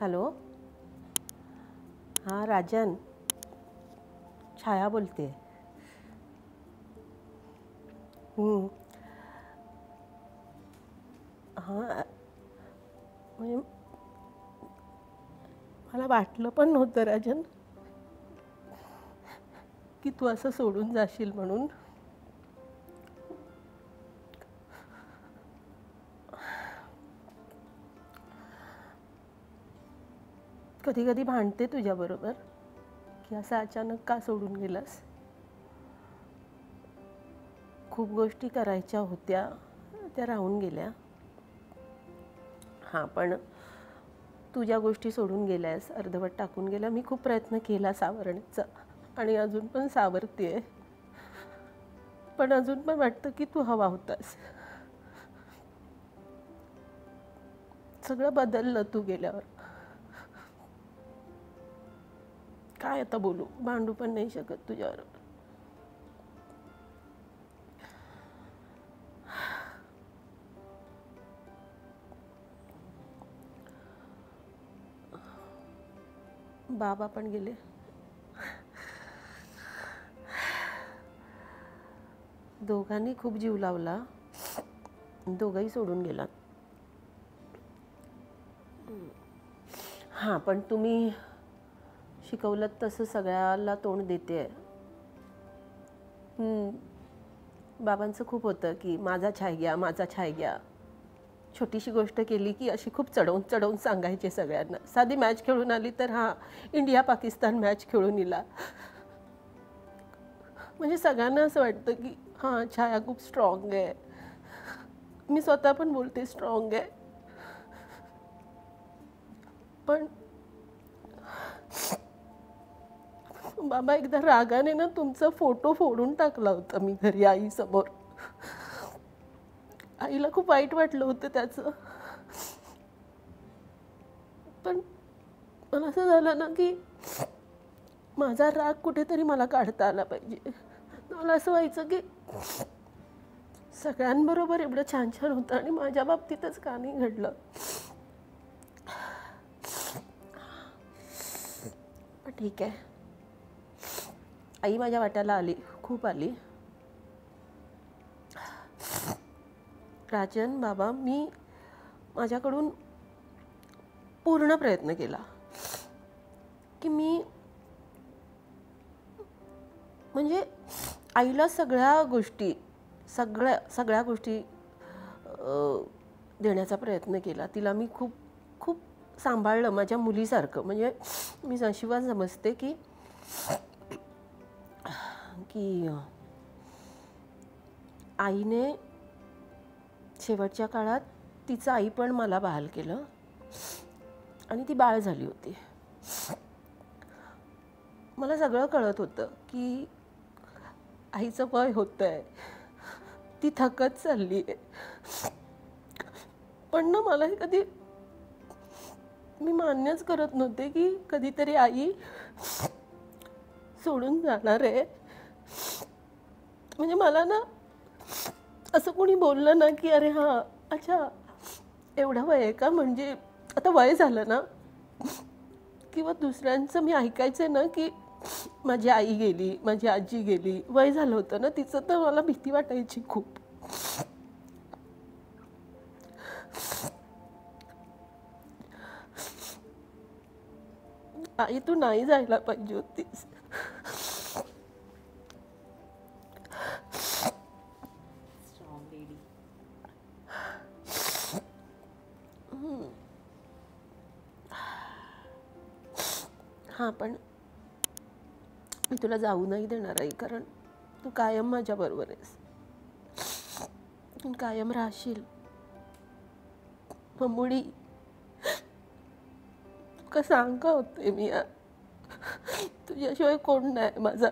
Hello. हां राजन, छाया बोलते. हां म्हणजे मला वाटलं पण नव्हतं राजन की तू असं सोडून जाशील म्हणून. कधी कधी भांडते तुझ्याबरोबर की असं अचानक का सोडून गेलास. खूप गोष्टी करायच्या होत्या त्या राहून गेल्या. हां पण तू ज्या गोष्टी सोडून गेल्यास, अर्धवट टाकून गेल्या, मी खूप प्रयत्न केला सावरण्याचा आणि अजून पण सावरते. पण अजून पण वाटतं की तू हवा होतास. सगळं बदललं तू गेल्यावर. काय आता बोलू, भांडू पण नाही शकत तुझ्याबरोबर. बाबा पण गेले. दोघांनी खूप जीव लावला, दोघंही सोडून गेलात. हां पण तुम्ही शिकवलं तसं सगळ्याला तोंड देते. बाबांचं खूप होतं की माझा छाय घ्या, माझा छाय घ्या. छोटीशी गोष्ट केली की अशी खूप चढवून चढवून सांगायचे सगळ्यांना. साधी मॅच खेळून आली तर हां इंडिया पाकिस्तान मॅच खेळून इला. म्हणजे सगळ्यांना असं वाटतं की हां छाया खूप स्ट्रॉंग आहे. मी स्वतः पण बोलते स्ट्रॉंग आहे. पण बाबा एकदा रागाने ना तुमचा फोटो फोडून टाकला होता मी घरी आईसमोर. आईला खूप वाईट वाटलं होतं त्याचं. पण मला असं झालं ना की माझा राग कुठेतरी मला काढता आला पाहिजे. मला असं व्हायचं की सगळ्यांबरोबर एवढं छान छान होतं आणि माझ्या बाबतीतच का नाही घडलं. पण ठीक आहे, आई माझ्या वाट्याला आली, खूप आली. राजन बाबा, मी माझ्याकडून पूर्ण प्रयत्न केला की मी म्हणजे आईला सगळ्या गोष्टी देण्याचा प्रयत्न केला. तिला मी खूप खूप सांभाळलं माझ्या मुलीसारखं. म्हणजे मी नशिबात समजते की की आईने शेवटच्या काळात तिचं आई पण मला बहाल केलं आणि ती बाळ झाली होती. मला सगळं कळत होतं की आईचं वय होतं आहे, ती थकत चालली आहे. पण ना मला कधी मी मान्यच करत नव्हते की कधीतरी आई सोडून जाणार आहे. म्हणजे मला ना असं कोणी बोललं ना की अरे हां अच्छा एवढं वय आहे का, म्हणजे आता वय झालं ना. किंवा दुसऱ्यांचं मी ऐकायचं ना की माझी आई गेली, माझी आजी गेली, वय झालं होतं ना तिचं, तर मला भीती वाटायची खूप. आई तू नाही जायला पाहिजे होतीस. हां पण मी तुला जाऊ नाही देणार आहे, कारण तू कायम माझ्याबरोबर आहेस, तू कायम राहशील. मम्मुडी तुका सांगा होते मी, तुझ्याशिवाय कोण नाही माझा.